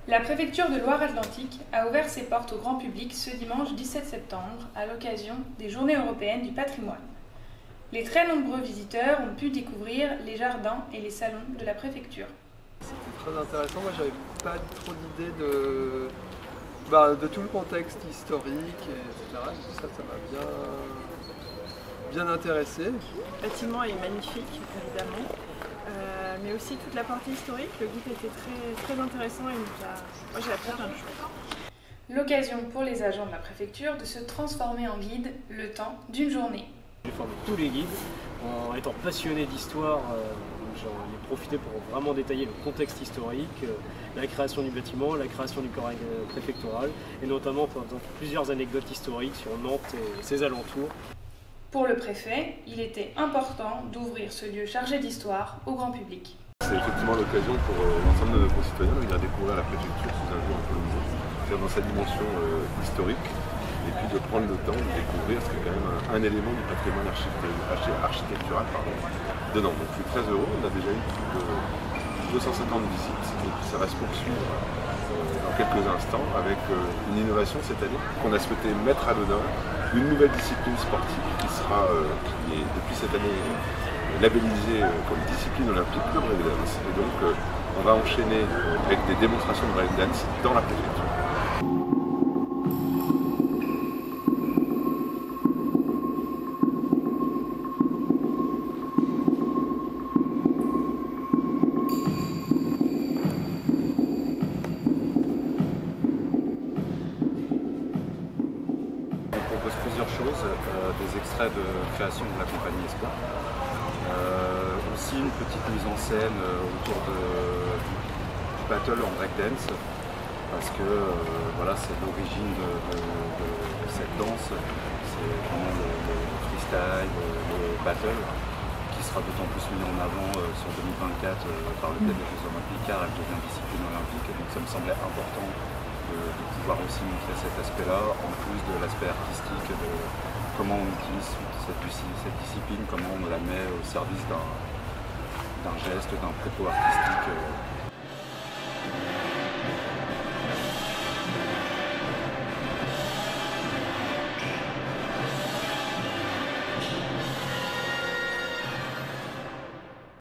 La préfecture de Loire-Atlantique a ouvert ses portes au grand public ce dimanche 17 septembre à l'occasion des Journées européennes du patrimoine. Les très nombreux visiteurs ont pu découvrir les jardins et les salons de la préfecture. C'était très intéressant, moi j'avais pas trop d'idée de tout le contexte historique, etc. Ça m'a bien intéressé. Le bâtiment est magnifique, évidemment, mais aussi toute la partie historique. Le guide était très intéressant et moi j'ai appris plein de choses. L'occasion pour les agents de la préfecture de se transformer en guide le temps d'une journée. J'ai formé tous les guides en étant passionné d'histoire. J'en ai profité pour vraiment détailler le contexte historique, la création du bâtiment, la création du corps préfectoral et notamment par exemple plusieurs anecdotes historiques sur Nantes et ses alentours. Pour le préfet, il était important d'ouvrir ce lieu chargé d'histoire au grand public. C'est effectivement l'occasion pour l'ensemble de nos concitoyens de venir découvrir la préfecture sous un jour un peu nouveau, c'est-à-dire dans sa dimension historique, et puis de prendre le temps de découvrir ce qui est quand même un élément du patrimoine architectural de Nantes. Donc je suis très heureux, on a déjà eu plus de 250 visites, et puis ça va se poursuivre dans quelques instants avec une innovation cette année qu'on a souhaité mettre à l'honneur, une nouvelle discipline sportive qui est depuis cette année labellisée comme discipline olympique, le breakdance. Et donc on va enchaîner avec des démonstrations de breakdance dans la préfecture. On propose plusieurs choses, des extraits de création de la compagnie Espoir, aussi une petite mise en scène autour du battle en breakdance, parce que voilà, c'est l'origine de cette danse, c'est vraiment le freestyle, le battle, qui sera d'autant plus mis en avant sur 2024 par le biais des Jeux Olympiques, car elle devient discipline olympique, et donc ça me semblait important de pouvoir aussi montrer cet aspect-là, en plus de l'aspect artistique, de comment on utilise cette discipline, comment on la met au service d'un geste, d'un propos artistique.